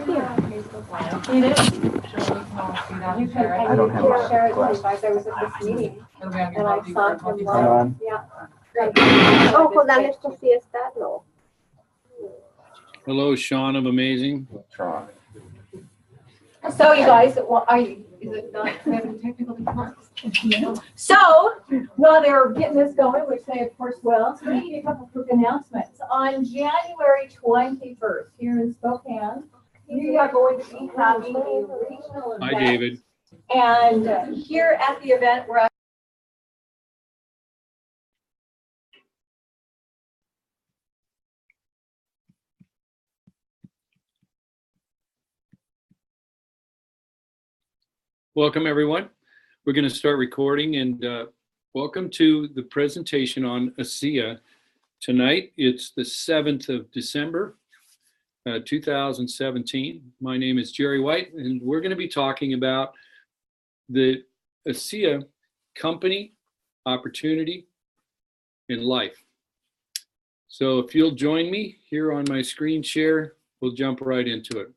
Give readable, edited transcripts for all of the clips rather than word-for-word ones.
It is. You can share it with I was at this meeting and I saw him live. Yeah. Oh, hold on, esto sí está, no. Hello, Sean of Amazing. So you guys, well, is it not having technical difficulties? So while they're getting this going, which they of course will, so we need a couple quick announcements. On January 21st, here in Spokane, we are going to be having a regional event. Hi, David. And here at the event, we're Welcome, everyone. We're going to start recording, and welcome to the presentation on ASEA. Tonight, it's the 7th of December, 2017. My name is Jerry White, and we're going to be talking about the ASEA company, opportunity, and life. So if you'll join me here on my screen share, we'll jump right into it.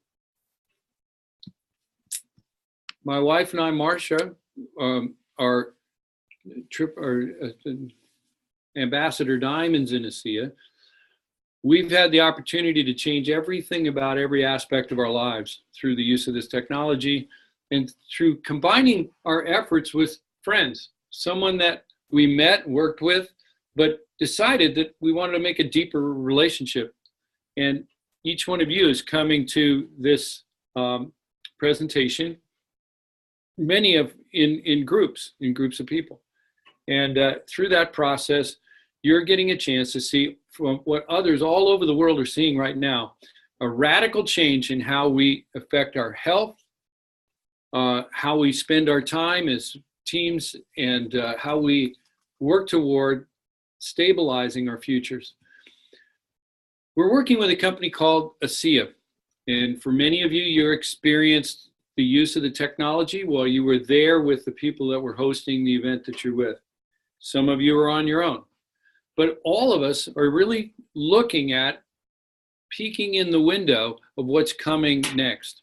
My wife and I, Marcia, are Ambassador Diamonds in ASEA. We've had the opportunity to change everything about every aspect of our lives through the use of this technology and through combining our efforts with friends, someone that we met, worked with, but decided that we wanted to make a deeper relationship. And each one of you is coming to this presentation, many of in groups of people. And through that process, you're getting a chance to see from what others all over the world are seeing right now, a radical change in how we affect our health, how we spend our time as teams, and how we work toward stabilizing our futures. We're working with a company called ASEA. And for many of you, you're experienced the use of the technology while you were there with the people that were hosting the event that you're with. Some of you are on your own. But all of us are really looking at peeking in the window of what's coming next.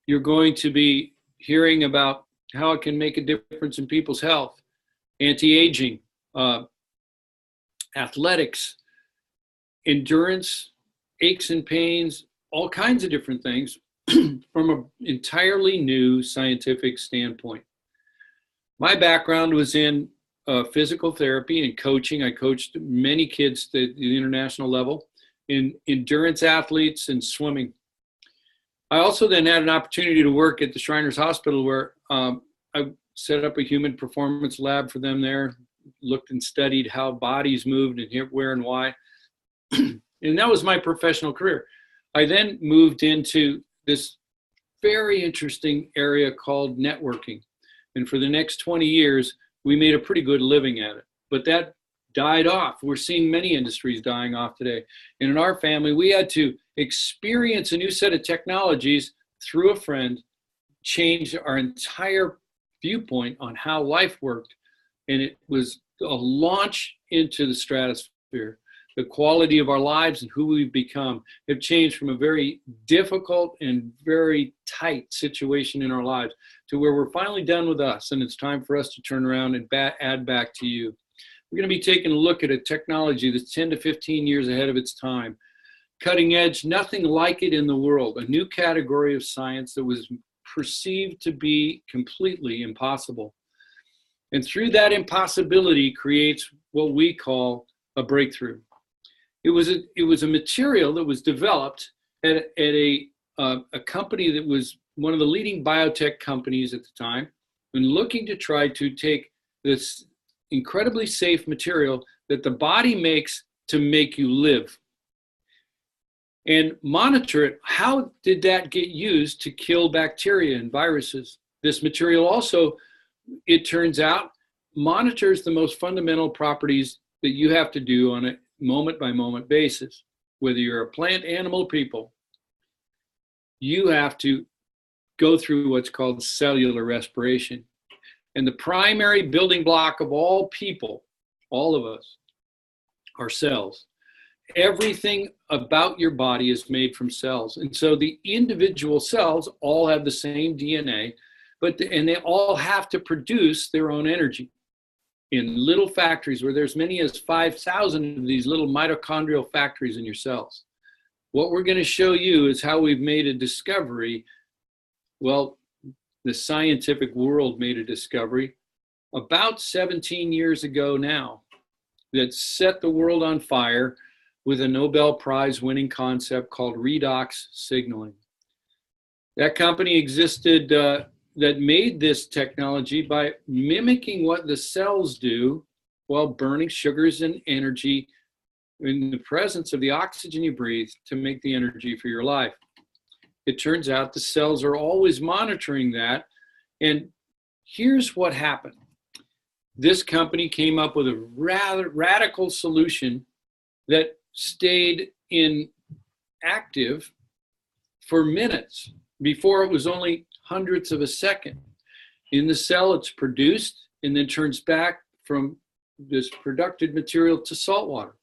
You're going to be hearing about how it can make a difference in people's health, anti-aging, athletics, endurance, aches and pains, all kinds of different things from an entirely new scientific standpoint. My background was in physical therapy and coaching. I coached many kids at the international level in endurance athletes and swimming. I also then had an opportunity to work at the Shriners Hospital where I set up a human performance lab for them there, looked and studied how bodies moved and where and why. And that was my professional career. I then moved into this very interesting area called networking. And for the next 20 years, we made a pretty good living at it. But that died off. We're seeing many industries dying off today. And in our family, we had to experience a new set of technologies through a friend, change our entire viewpoint on how life worked. And it was a launch into the stratosphere. The quality of our lives and who we've become have changed from a very difficult and very tight situation in our lives to where we're finally done with us, and it's time for us to turn around and add back to you. We're going to be taking a look at a technology that's 10 to 15 years ahead of its time. Cutting edge, nothing like it in the world, a new category of science that was perceived to be completely impossible. And through that impossibility creates what we call a breakthrough. It was a material that was developed at a company that was one of the leading biotech companies at the time, and looking to try to take this incredibly safe material that the body makes to make you live and monitor it. How did that get used to kill bacteria and viruses? This material also, it turns out, monitors the most fundamental properties that you have to do on a moment-by-moment basis. Whether you're a plant, animal, people, you have to go through what's called cellular respiration. And the primary building block of all people, all of us, are cells. everything about your body is made from cells. And so the individual cells all have the same DNA, and they all have to produce their own energy in little factories where there's many as 5,000 of these little mitochondrial factories in your cells. What we're going to show you is how we've made a discovery. Well, the scientific world made a discovery about 17 years ago now that set the world on fire with a Nobel Prize winning concept called redox signaling. That company existed that made this technology by mimicking what the cells do while burning sugars and energy in the presence of the oxygen you breathe to make the energy for your life. It turns out the cells are always monitoring that. And here's what happened. This company came up with a rather radical solution that stayed active for minutes before it was only hundredths of a second. In the cell, it's produced and then turns back from this productive material to salt water.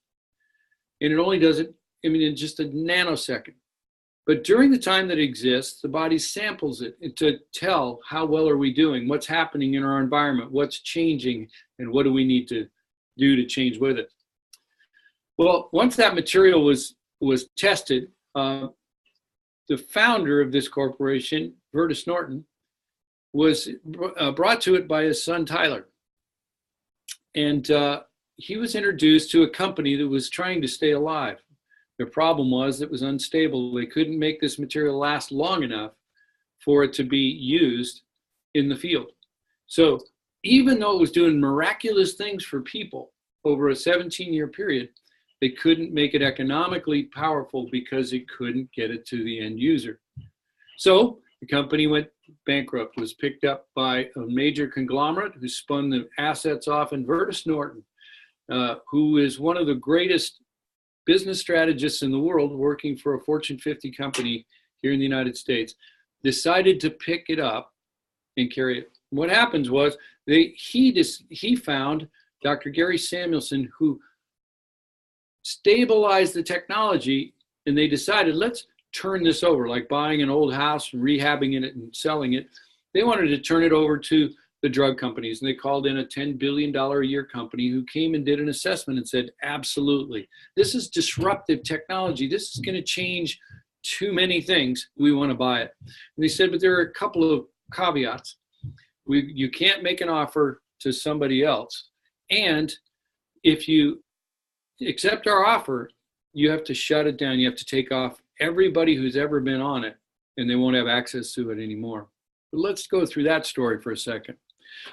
And it only does it, in just a nanosecond. But during the time that it exists, the body samples it to tell how well are we doing, what's happening in our environment, what's changing, and what do we need to do to change with it. Well, once that material was tested, the founder of this corporation, Vertus Norton, was brought to it by his son, Tyler. And he was introduced to a company that was trying to stay alive. Their problem was it was unstable. They couldn't make this material last long enough for it to be used in the field. So even though it was doing miraculous things for people over a 17-year period, they couldn't make it economically powerful because it couldn't get it to the end user. So the company went bankrupt, was picked up by a major conglomerate who spun the assets off, and Vertus Norton, who is one of the greatest business strategists in the world, working for a Fortune 50 company here in the United States, decided to pick it up and carry it. What happens was he found Dr. Gary Samuelson, who stabilized the technology, and they decided, let's turn this over, like buying an old house and rehabbing it and selling it. They wanted to turn it over to the drug companies, and they called in a $10 billion a year company who came and did an assessment and said, absolutely, this is disruptive technology. This is going to change too many things. We want to buy it. And they said, but there are a couple of caveats. You can't make an offer to somebody else. And if you accept our offer, you have to shut it down. You have to take off everybody who's ever been on it, and they won't have access to it anymore. But let's go through that story for a second.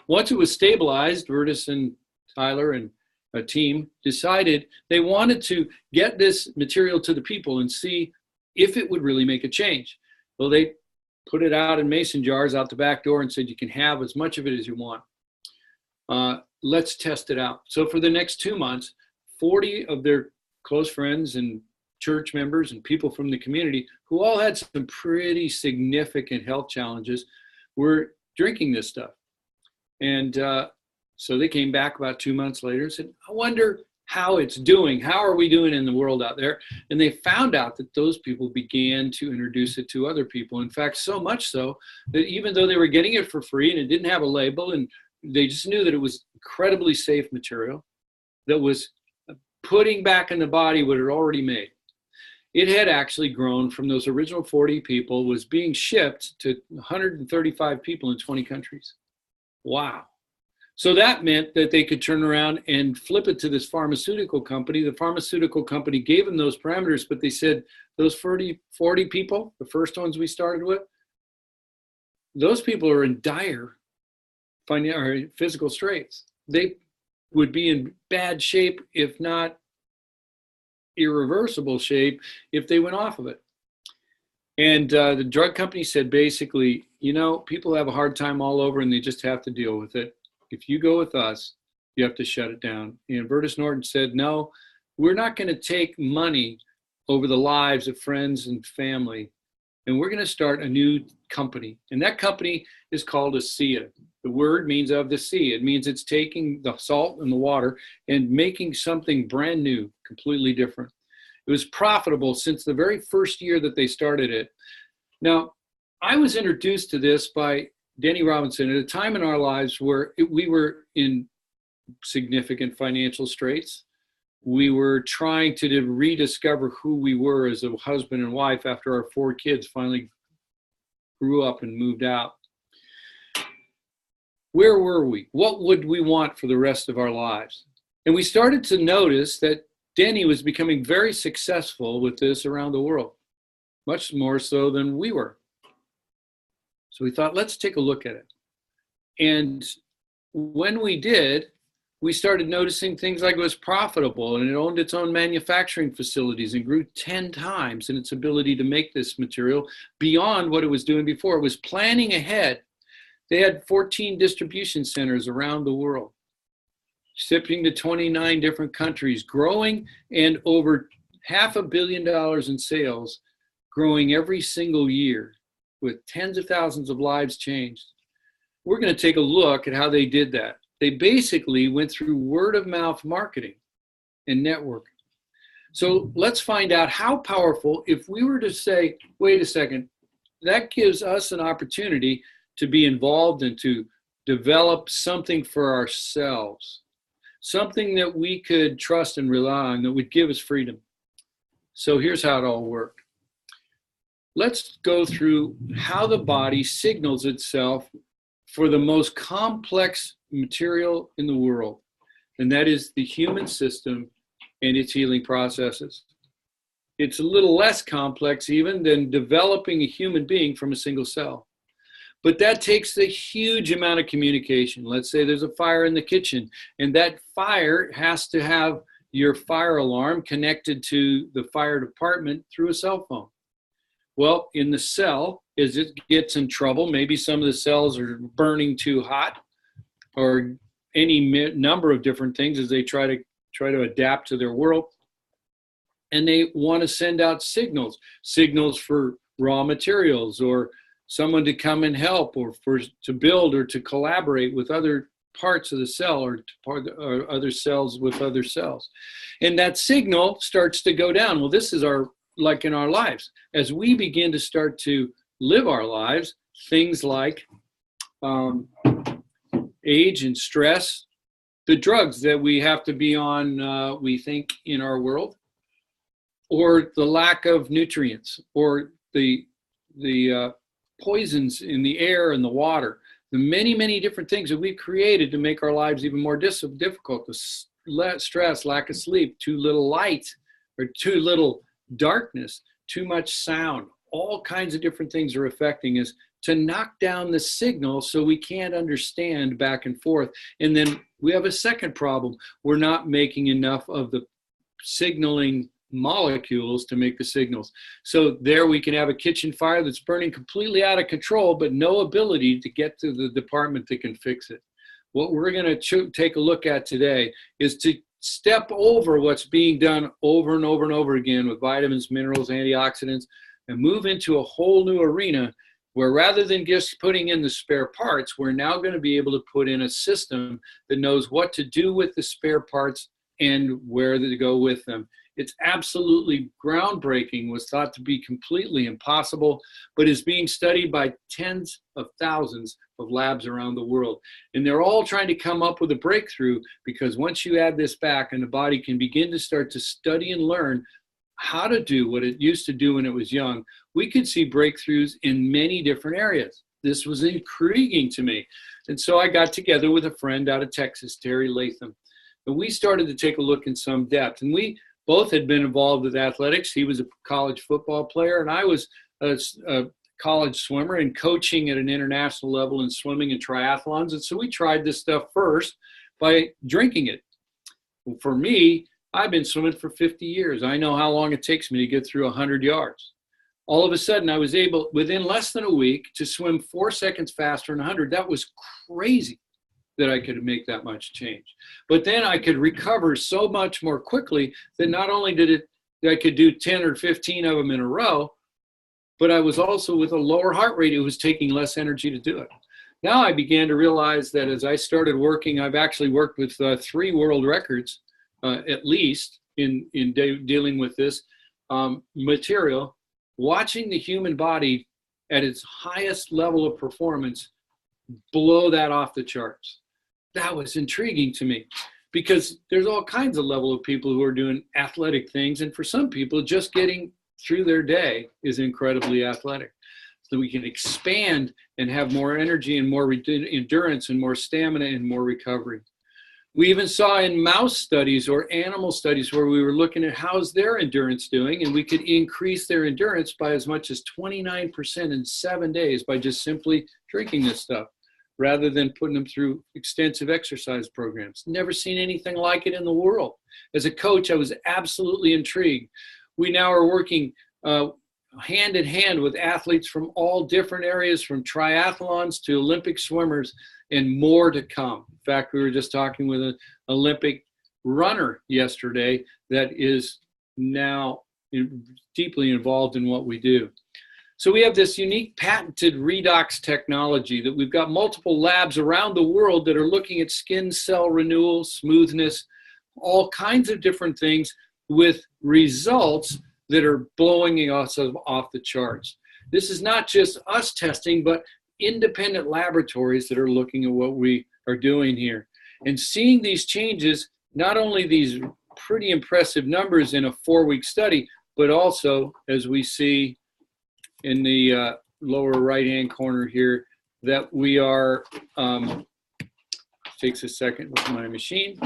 Once it was stabilized, Vertus and Tyler and a team decided they wanted to get this material to the people and see if it would really make a change. Well, they put it out in mason jars out the back door and said, you can have as much of it as you want. Let's test it out. So for the next 2 months, 40 of their close friends and church members and people from the community who all had some pretty significant health challenges were drinking this stuff. And so they came back about 2 months later and said, I wonder how it's doing. How are we doing in the world out there? And they found out that those people began to introduce it to other people. In fact, so much so that even though they were getting it for free and it didn't have a label, and they just knew that it was incredibly safe material that was putting back in the body what it already made. It had actually grown from those original 40 people, was being shipped to 135 people in 20 countries. Wow. So that meant that they could turn around and flip it to this pharmaceutical company. The pharmaceutical company gave them those parameters, but they said those 40 people, the first ones we started with, those people are in dire physical straits. They would be in bad shape, if not irreversible shape, if they went off of it. And the drug company said, basically, people have a hard time all over and they just have to deal with it. If you go with us, you have to shut it down. And Vertus Norton said, no, we're not going to take money over the lives of friends and family. And we're going to start a new company. And that company is called ASEA. The word means of the sea. It means it's taking the salt and the water and making something brand new, completely different. It was profitable since the very first year that they started it. Now, I was introduced to this by Denny Robinson at a time in our lives where we were in significant financial straits. We were trying to rediscover who we were as a husband and wife after our 4 kids finally grew up and moved out. Where were we? What would we want for the rest of our lives? And we started to notice that Denny was becoming very successful with this around the world, much more so than we were. So we thought, let's take a look at it. And when we did, we started noticing things like it was profitable, and it owned its own manufacturing facilities and grew 10 times in its ability to make this material beyond what it was doing before. It was planning ahead. They had 14 distribution centers around the world, shipping to 29 different countries, growing, and over $500 million in sales, growing every single year with tens of thousands of lives changed. We're going to take a look at how they did that. They basically went through word of mouth marketing and networking. So let's find out how powerful, if we were to say, wait a second, that gives us an opportunity to be involved and to develop something for ourselves, something that we could trust and rely on that would give us freedom. So here's how it all worked. Let's go through how the body signals itself for the most complex material in the world, and that is the human system and its healing processes. It's a little less complex even than developing a human being from a single cell. But that takes a huge amount of communication. Let's say there's a fire in the kitchen, and that fire has to have your fire alarm connected to the fire department through a cell phone. Well, in the cell, as it gets in trouble, maybe some of the cells are burning too hot, or any number of different things as they try to adapt to their world. And they want to send out signals for raw materials, or someone to come and help, or to build or to collaborate with other parts of the cell, or other cells with other cells. And that signal starts to go down. Well, this is like in our lives. As we begin to start to live our lives, things like age and stress, the drugs that we have to be on, we think, in our world, or the lack of nutrients, or the poisons in the air and the water, the many, many different things that we've created to make our lives even more difficult, the stress, lack of sleep, too little light, or too little darkness, too much sound, all kinds of different things are affecting us to knock down the signal so we can't understand back and forth. And then we have a second problem. We're not making enough of the signaling molecules to make the signals. So there we can have a kitchen fire that's burning completely out of control, but no ability to get to the department that can fix it. What we're going to take a look at today is to step over what's being done over and over and over again with vitamins, minerals, antioxidants, and move into a whole new arena where, rather than just putting in the spare parts, we're now going to be able to put in a system that knows what to do with the spare parts and where to go with them. It's absolutely groundbreaking, was thought to be completely impossible, but is being studied by tens of thousands of labs around the world. And they're all trying to come up with a breakthrough, because once you add this back and the body can begin to start to study and learn how to do what it used to do when it was young, we could see breakthroughs in many different areas. This was intriguing to me. And so I got together with a friend out of Texas, Terry Latham, and we started to take a look in some depth. And we both had been involved with athletics. He was a college football player, and I was a college swimmer and coaching at an international level in swimming and triathlons. And so we tried this stuff first by drinking it. For me, I've been swimming for 50 years. I know how long it takes me to get through 100 yards. All of a sudden, I was able, within less than a week, to swim 4 seconds faster than 100. That was crazy that I could make that much change. But then I could recover so much more quickly that not only I could do 10 or 15 of them in a row, but I was also, with a lower heart rate, it was taking less energy to do it. Now I began to realize that as I started working, I've actually worked with 3 world records, at least, in dealing with this. material, watching the human body at its highest level of performance blow that off the charts. That was intriguing to me because there's all kinds of level of people who are doing athletic things. And for some people, just getting through their day is incredibly athletic. So we can expand and have more energy and more endurance and more stamina and more recovery. We even saw in mouse studies or animal studies where we were looking at how's their endurance doing, and we could increase their endurance by as much as 29% in 7 days by just simply drinking this stuff, rather than putting them through extensive exercise programs. Never seen anything like it in the world. As a coach, I was absolutely intrigued. We now are working hand in hand with athletes from all different areas, from triathlons to Olympic swimmers, and more to come. In fact, we were just talking with an Olympic runner yesterday that is now deeply involved in what we do. So we have this unique patented redox technology that we've got multiple labs around the world that are looking at skin cell renewal, smoothness, all kinds of different things with results that are blowing us off the charts. This is not just us testing, but independent laboratories that are looking at what we are doing here. And seeing these changes, not only these pretty impressive numbers in a 4-week study, but also, as we see in the lower right-hand corner here, that we are, takes a second with my machine,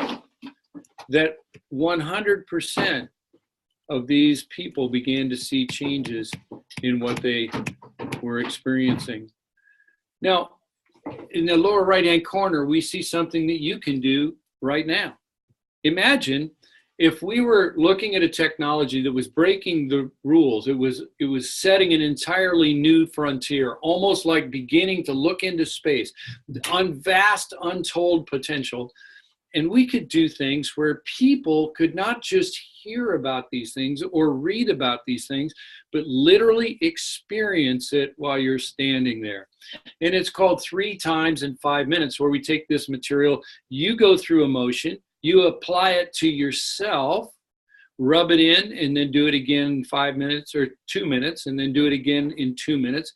that 100% of these people began to see changes in what they were experiencing. Now, in the lower right-hand corner, we see something that you can do right now. Imagine if we were looking at a technology that was breaking the rules. It was setting an entirely new frontier, almost like beginning to look into space, on vast, untold potential. And we could do things where people could not just hear about these things or read about these things, but literally experience it while you're standing there. And it's called 3 times in 5 minutes, where we take this material, you go through a motion, you apply it to yourself, rub it in, and then do it again in 5 minutes or 2 minutes, and then do it again in 2 minutes.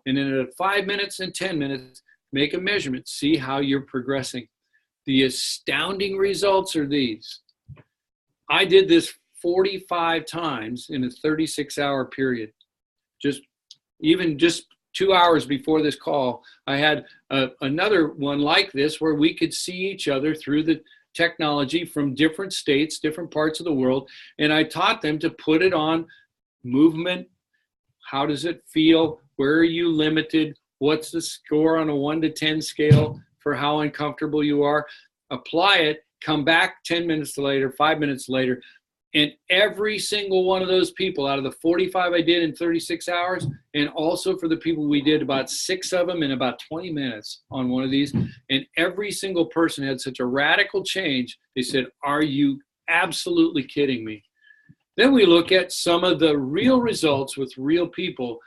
And then at 5 minutes and 10 minutes, make a measurement, see how you're progressing. The astounding results are these. I did this 45 times in a 36-hour period. Just 2 hours before this call, I had another one like this where we could see each other through the technology from different states, different parts of the world, and I taught them to put it on movement. How does it feel? Where are you limited? What's the score on a 1 to 10 scale for how uncomfortable you are? Apply it, come back 10 minutes later, 5 minutes later, and every single one of those people out of the 45 I did in 36 hours, and also for the people we did about 6 of them in about 20 minutes on one of these, and every single person had such a radical change. They said, "Are you absolutely kidding me?" Then we look at some of the real results with real people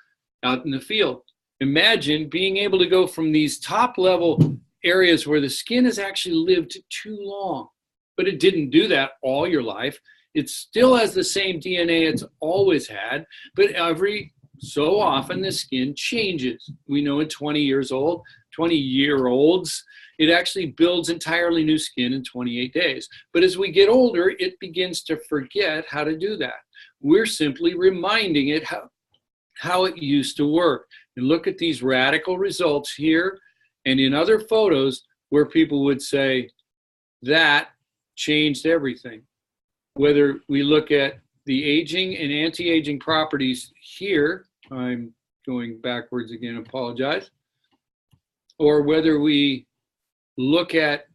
out in the field. Imagine being able to go from these top level areas where the skin has actually lived too long, but it didn't do that all your life. It still has the same DNA it's always had, but every so often the skin changes. We know at 20-year-olds, it actually builds entirely new skin in 28 days. But as we get older, it begins to forget how to do that. We're simply reminding it how it used to work. And look at these radical results here and in other photos where people would say, that changed everything. Whether we look at the aging and anti-aging properties here, I'm going backwards again, apologize, or whether we look at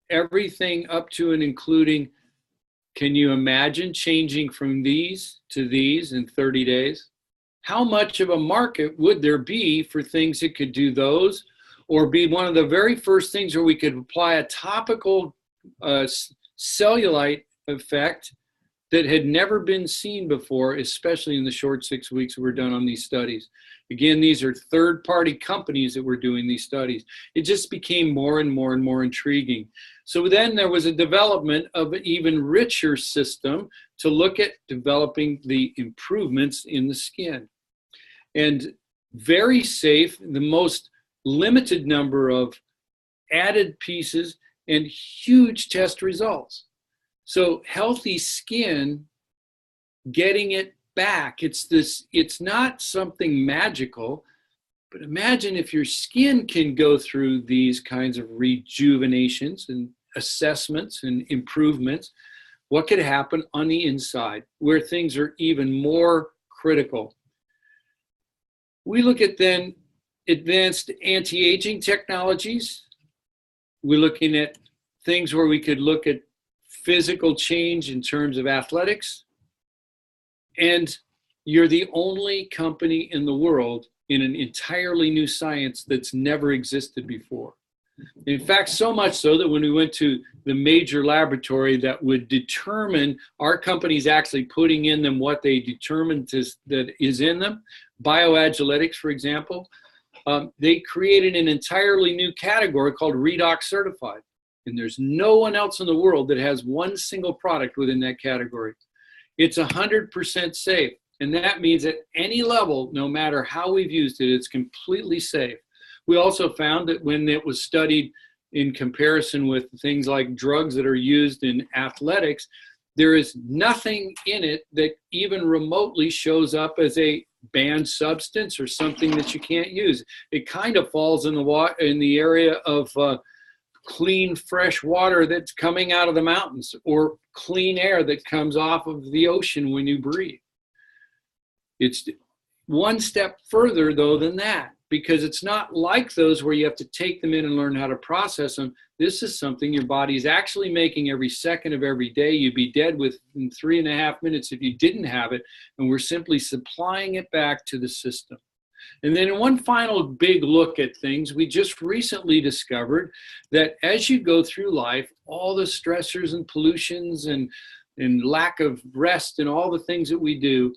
everything up to and including, can you imagine changing from these to these in 30 days? How much of a market would there be for things that could do those, or be one of the very first things where we could apply a topical cellulite effect that had never been seen before, especially in the short 6 weeks we're done on these studies. Again, these are third-party companies that were doing these studies. It just became more and more and more intriguing. So then there was a development of an even richer system to look at developing the improvements in the skin. And very safe, the most limited number of added pieces and huge test results. So healthy skin, getting it back, it's not something magical, but imagine if your skin can go through these kinds of rejuvenations and assessments and improvements, what could happen on the inside where things are even more critical. We look at then advanced anti-aging technologies. We're looking at things where we could look at physical change in terms of athletics. And you're the only company in the world in an entirely new science that's never existed before. In fact, so much so that when we went to the major laboratory that would determine, our company's actually putting in them what they determined that is in them, bioagiletics, for example, they created an entirely new category called Redox Certified. And there's no one else in the world that has one single product within that category. It's 100% safe. And that means at any level, no matter how we've used it, it's completely safe. We also found that when it was studied in comparison with things like drugs that are used in athletics, there is nothing in it that even remotely shows up as a banned substance or something that you can't use. It kind of falls in the area of clean, fresh water that's coming out of the mountains, or clean air that comes off of the ocean when you breathe. It's one step further, though, than that, because it's not like those where you have to take them in and learn how to process them. This is something your body's actually making every second of every day. You'd be dead within 3.5 minutes if you didn't have it, and we're simply supplying it back to the system. And then in one final big look at things, we just recently discovered that as you go through life, all the stressors and pollutions and lack of rest and all the things that we do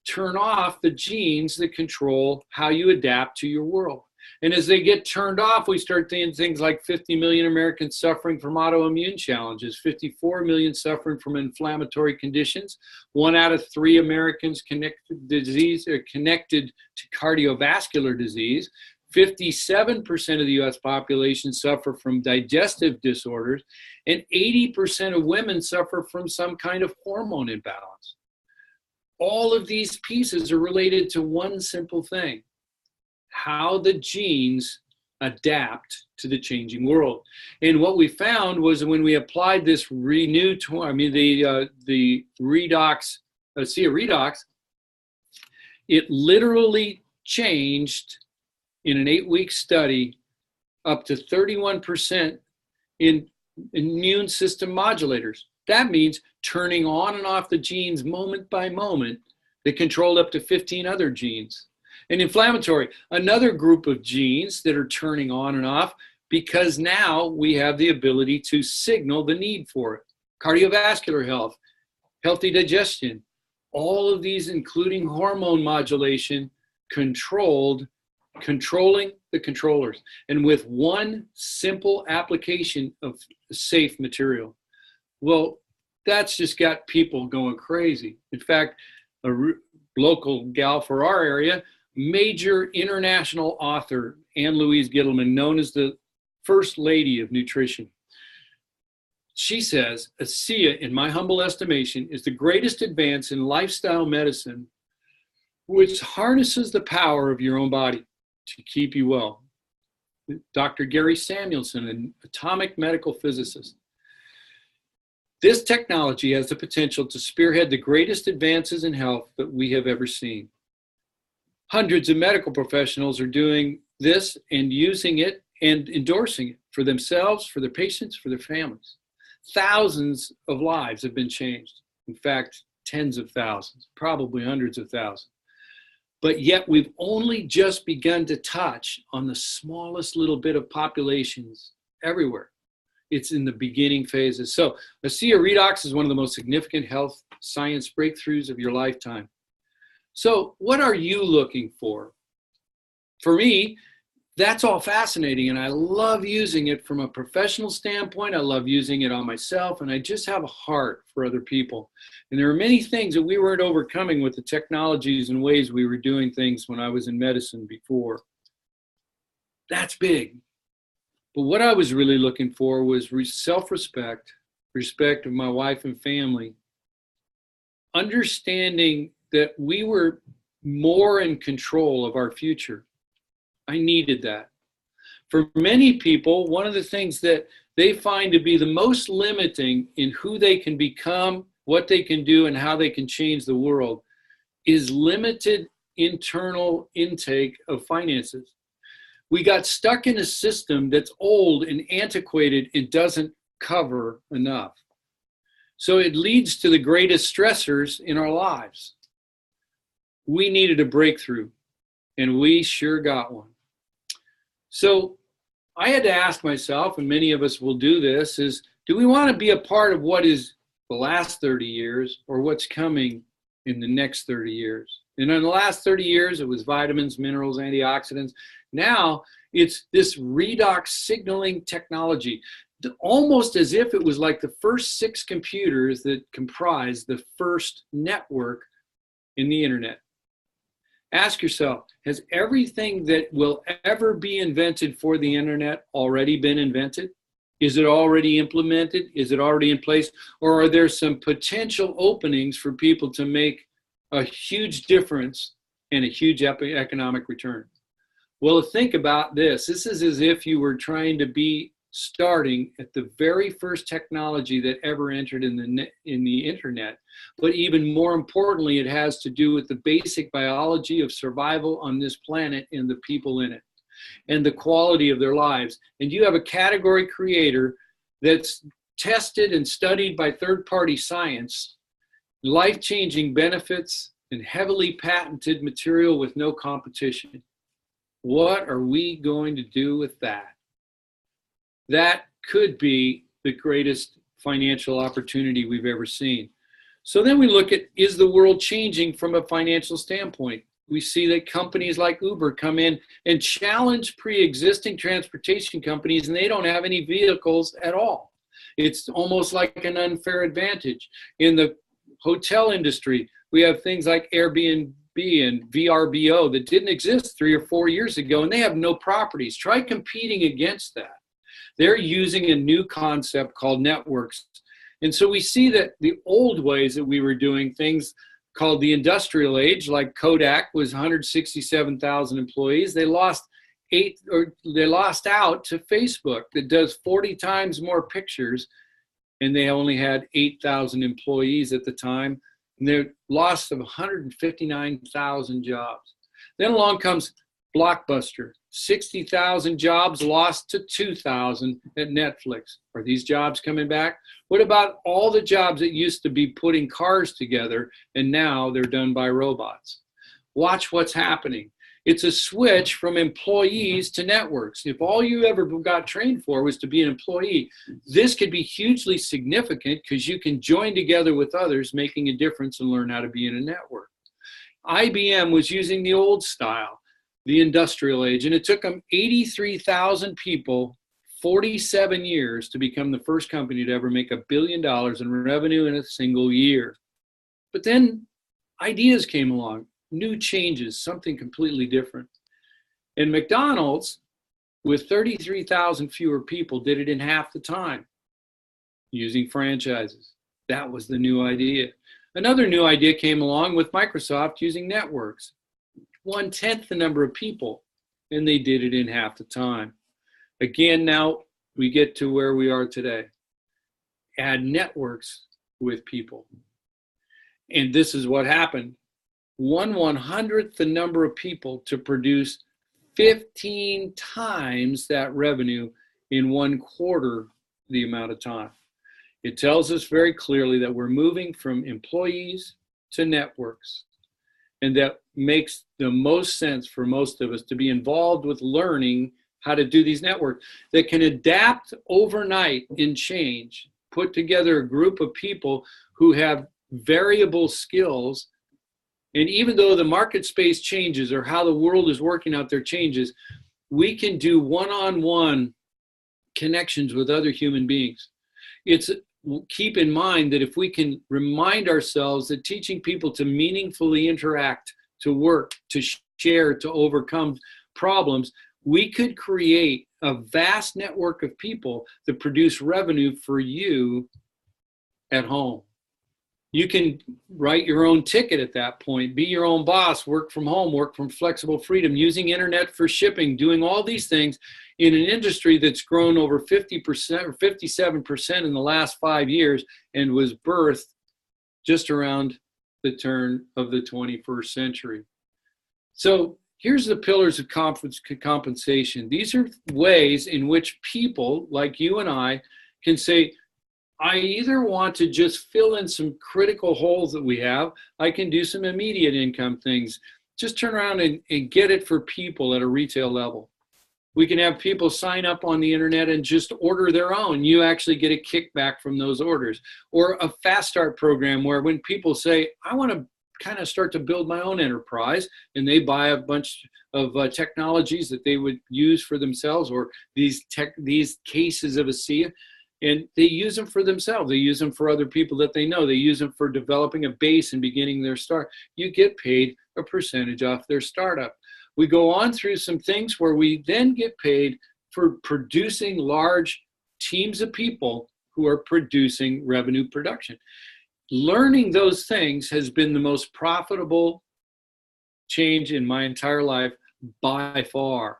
turn off the genes that control how you adapt to your world. And as they get turned off, we start seeing things like 50 million Americans suffering from autoimmune challenges, 54 million suffering from inflammatory conditions, 1 out of 3 Americans connected to cardiovascular disease, 57% of the US population suffer from digestive disorders, and 80% of women suffer from some kind of hormone imbalance. All of these pieces are related to one simple thing: how the genes adapt to the changing world. And what we found was when we applied this the Redox, ASEA Redox, it literally changed in an 8-week study up to 31% in immune system modulators. That means turning on and off the genes moment by moment that controlled up to 15 other genes. And inflammatory, another group of genes that are turning on and off because now we have the ability to signal the need for it. Cardiovascular health, healthy digestion, all of these, including hormone modulation, controlling the controllers, and with one simple application of safe material. Well, that's just got people going crazy. In fact, a local gal for our area, major international author, Anne Louise Gittleman, known as the First Lady of Nutrition. She says, ASEA, in my humble estimation, is the greatest advance in lifestyle medicine, which harnesses the power of your own body to keep you well. Dr. Gary Samuelson, an atomic medical physicist. This technology has the potential to spearhead the greatest advances in health that we have ever seen. Hundreds of medical professionals are doing this and using it and endorsing it for themselves, for their patients, for their families. Thousands of lives have been changed. In fact, tens of thousands, probably hundreds of thousands. But yet we've only just begun to touch on the smallest little bit of populations everywhere. It's in the beginning phases. So ASEA Redox is one of the most significant health science breakthroughs of your lifetime. So what are you looking for? For me, that's all fascinating, and I love using it from a professional standpoint. I love using it on myself, and I just have a heart for other people. And there are many things that we weren't overcoming with the technologies and ways we were doing things when I was in medicine before. That's big. But what I was really looking for was self-respect, respect of my wife and family, understanding that we were more in control of our future. I needed that. For many people, one of the things that they find to be the most limiting in who they can become, what they can do, and how they can change the world is limited internal intake of finances. We got stuck in a system that's old and antiquated and doesn't cover enough. So it leads to the greatest stressors in our lives. We needed a breakthrough, and we sure got one. So I had to ask myself, and many of us will do this, is do we want to be a part of what is the last 30 years or what's coming in the next 30 years? And in the last 30 years, it was vitamins, minerals, antioxidants. Now it's this redox signaling technology, almost as if it was like the first 6 computers that comprise the first network in the internet. Ask yourself, has everything that will ever be invented for the internet already been invented? Is it already implemented? Is it already in place? Or are there some potential openings for people to make a huge difference and a huge economic return? Well, think about this. This is as if you were trying to be starting at the very first technology that ever entered in the internet. But even more importantly, it has to do with the basic biology of survival on this planet and the people in it and the quality of their lives. And you have a category creator that's tested and studied by third-party science, life-changing benefits, and heavily patented material with no competition. What are we going to do with that? That could be the greatest financial opportunity we've ever seen. So then we look at, is the world changing from a financial standpoint? We see that companies like Uber come in and challenge pre-existing transportation companies, and they don't have any vehicles at all. It's almost like an unfair advantage. In the hotel industry, we have things like Airbnb and VRBO that didn't exist 3 or 4 years ago, and they have no properties. Try competing against that. They're using a new concept called networks. And so we see that the old ways that we were doing things called the industrial age, like Kodak was 167,000 employees. They lost out to Facebook that does 40 times more pictures, and they only had 8,000 employees at the time. And they lost of 159,000 jobs. Then along comes Blockbuster, 60,000 jobs lost to 2,000 at Netflix. Are these jobs coming back? What about all the jobs that used to be putting cars together and now they're done by robots? Watch what's happening. It's a switch from employees to networks. If all you ever got trained for was to be an employee, this could be hugely significant because you can join together with others, making a difference and learn how to be in a network. IBM was using the old style, the industrial age, and it took them 83,000 people, 47 years to become the first company to ever make $1 billion in revenue in a single year. But then ideas came along, new changes, something completely different. And McDonald's, with 33,000 fewer people, did it in half the time using franchises. That was the new idea. Another new idea came along with Microsoft using networks. 1/10 the number of people, and they did it in half the time. Again, now we get to where we are today. Add networks with people. And this is what happened. 1/100th the number of people to produce 15 times that revenue in 1/4 the amount of time. It tells us very clearly that we're moving from employees to networks. And that makes the most sense for most of us to be involved with learning how to do these networks that can adapt overnight and change, put together a group of people who have variable skills. And even though the market space changes or how the world is working out there changes, we can do one-on-one connections with other human beings. Keep in mind that if we can remind ourselves that teaching people to meaningfully interact, to work, to share, to overcome problems, we could create a vast network of people that produce revenue for you at home. You can write your own ticket at that point, be your own boss, work from home, work from flexible freedom, using internet for shipping, doing all these things in an industry that's grown over 50% or 57% in the last 5 years and was birthed just around the turn of the 21st century. So here's the pillars of compensation. These are ways in which people like you and I can say, I either want to just fill in some critical holes that we have. I can do some immediate income things. Just turn around and get it for people at a retail level. We can have people sign up on the internet and just order their own. You actually get a kickback from those orders. Or a fast start program where when people say, I want to kind of start to build my own enterprise, and they buy a bunch of technologies that they would use for themselves, or these cases of ASEA, and they use them for themselves. They use them for other people that they know. They use them for developing a base and beginning their start. You get paid a percentage off their startup. We go on through some things where we then get paid for producing large teams of people who are producing revenue production. Learning those things has been the most profitable change in my entire life by far.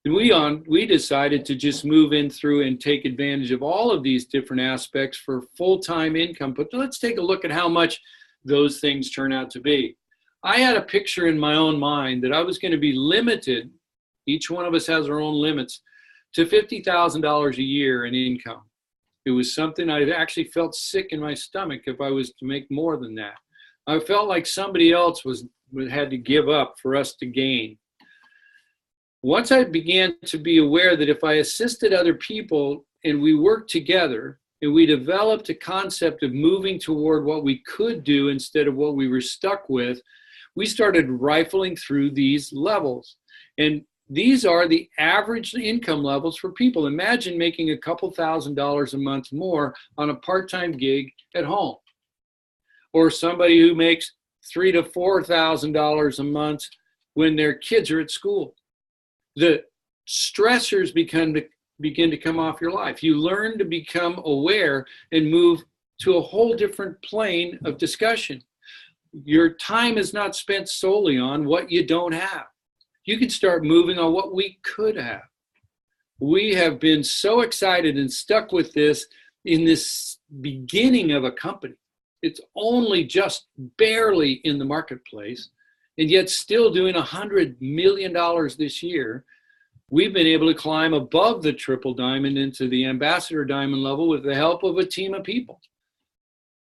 We decided to just move in through and take advantage of all of these different aspects for full-time income. But let's take a look at how much those things turn out to be. I had a picture in my own mind that I was going to be limited, each one of us has our own limits, to $50,000 a year in income. It was something I actually felt sick in my stomach if I was to make more than that. I felt like somebody else had to give up for us to gain. Once I began to be aware that if I assisted other people and we worked together and we developed a concept of moving toward what we could do instead of what we were stuck with, we started rifling through these levels. And these are the average income levels for people. Imagine making a couple $1,000s a month more on a part-time gig at home. Or somebody who makes $3,000 to $4,000 a month when their kids are at school. The stressors begin to come off your life. You learn to become aware and move to a whole different plane of discussion. Your time is not spent solely on what you don't have. You can start moving on what we could have. We have been so excited and stuck with this in this beginning of a company. It's only just barely in the marketplace, and yet still doing $100 million this year. We've been able to climb above the triple diamond into the ambassador diamond level with the help of a team of people.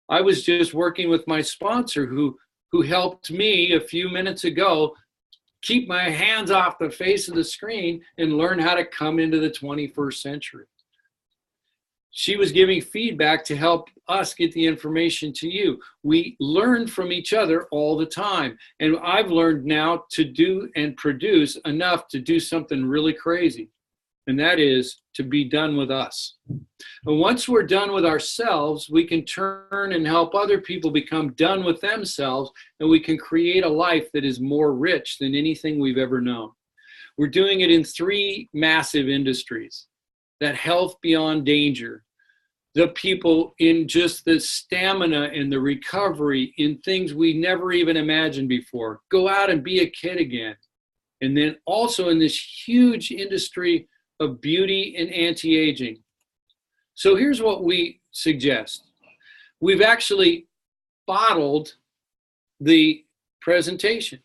I was just working with my sponsor who helped me a few minutes ago keep my hands off the face of the screen and learn how to come into the 21st century. She was giving feedback to help us get the information to you. We learn from each other all the time. And I've learned now to do and produce enough to do something really crazy. And that is to be done with us. And once we're done with ourselves, we can turn and help other people become done with themselves, and we can create a life that is more rich than anything we've ever known. We're doing it in 3 massive industries. That health beyond danger, the people in just the stamina and the recovery in things we never even imagined before. Go out and be a kid again. And then also in this huge industry of beauty and anti-aging. So here's what we suggest. We've actually bottled the presentation.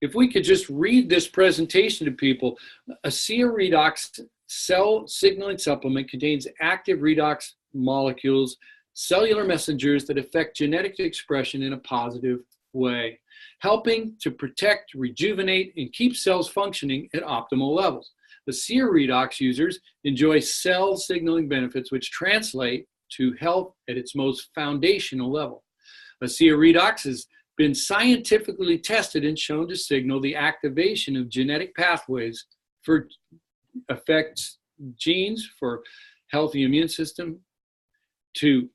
If we could just read this presentation to people, ASEA Redox cell signaling supplement contains active redox molecules, cellular messengers that affect genetic expression in a positive way, helping to protect, rejuvenate, and keep cells functioning at optimal levels. ASEA Redox users enjoy cell signaling benefits which translate to health at its most foundational level. ASEA redox has been scientifically tested and shown to signal the activation of genetic pathways for affects genes for healthy immune system, to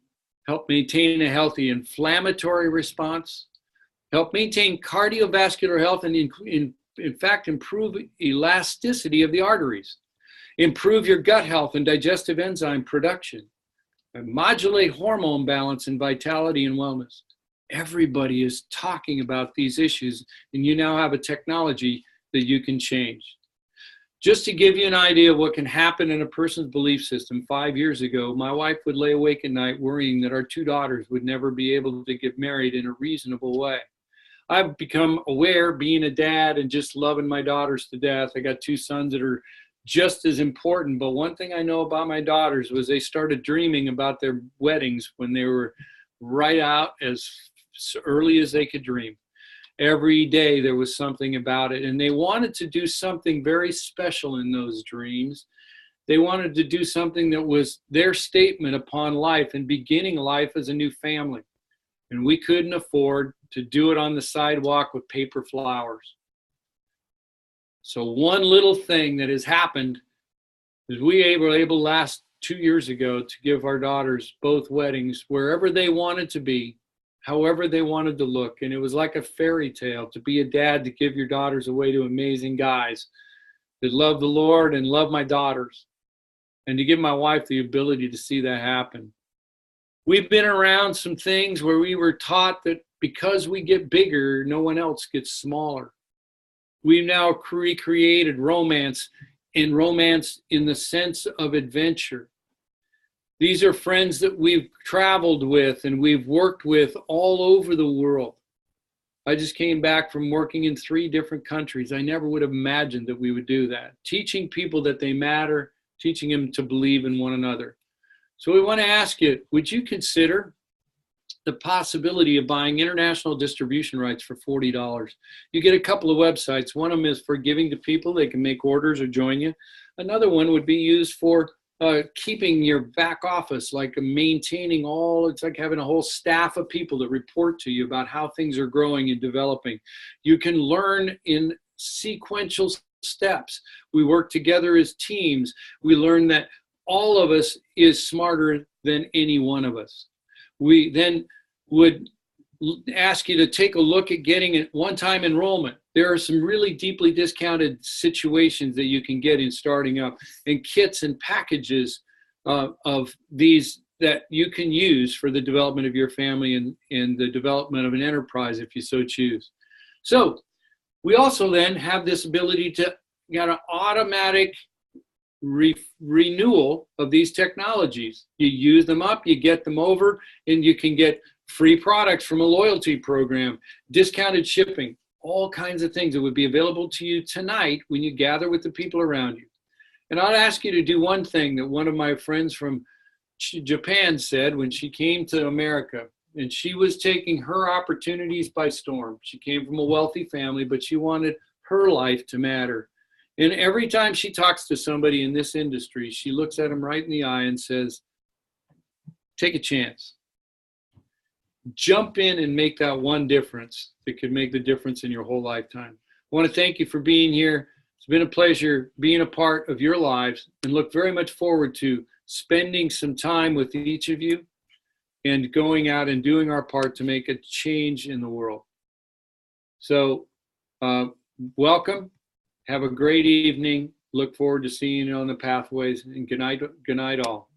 help maintain a healthy inflammatory response, help maintain cardiovascular health, and in fact improve elasticity of the arteries, improve your gut health and digestive enzyme production, and modulate hormone balance and vitality and wellness. Everybody is talking about these issues, and you now have a technology that you can change. Just to give you an idea of what can happen in a person's belief system, 5 years ago, my wife would lay awake at night worrying that our 2 daughters would never be able to get married in a reasonable way. I've become aware, being a dad and just loving my daughters to death. I got 2 sons that are just as important, but one thing I know about my daughters was they started dreaming about their weddings when they were right out as early as they could dream. Every day there was something about it, and they wanted to do something very special in those dreams. They wanted to do something that was their statement upon life and beginning life as a new family. And we couldn't afford to do it on the sidewalk with paper flowers. So one little thing that has happened is we were able last 2 years ago to give our daughters both weddings wherever they wanted to be, however they wanted to look. And it was like a fairy tale to be a dad, to give your daughters away to amazing guys that love the Lord and love my daughters, and to give my wife the ability to see that happen. We've been around some things where we were taught that because we get bigger, no one else gets smaller. We've now recreated romance, and romance in the sense of adventure. These are friends that we've traveled with and we've worked with all over the world. I just came back from working in 3 different countries. I never would have imagined that we would do that. Teaching people that they matter, teaching them to believe in one another. So we want to ask you, would you consider the possibility of buying international distribution rights for $40? You get a couple of websites. One of them is for giving to people. They can make orders or join you. Another one would be used for keeping your back office, like maintaining it's like having a whole staff of people that report to you about how things are growing and developing. You can learn in sequential steps. We work together as teams. We learn that all of us is smarter than any one of us. We then would ask you to take a look at getting a one-time enrollment. There are some really deeply discounted situations that you can get in starting up, and kits and packages of these that you can use for the development of your family and the development of an enterprise if you so choose. So we also then have this ability to get an automatic renewal of these technologies. You use them up, you get them over, and you can get free products from a loyalty program, discounted shipping, all kinds of things that would be available to you tonight when you gather with the people around you. And I'd ask you to do one thing that one of my friends from Japan said when she came to America, and she was taking her opportunities by storm. She came from a wealthy family, but she wanted her life to matter. And every time she talks to somebody in this industry, she looks at them right in the eye and says, take a chance. Jump in and make that one difference that could make the difference in your whole lifetime. I want to thank you for being here. It's been a pleasure being a part of your lives, and look very much forward to spending some time with each of you and going out and doing our part to make a change in the world. So welcome. Have a great evening. Look forward to seeing you on the pathways, and good night all.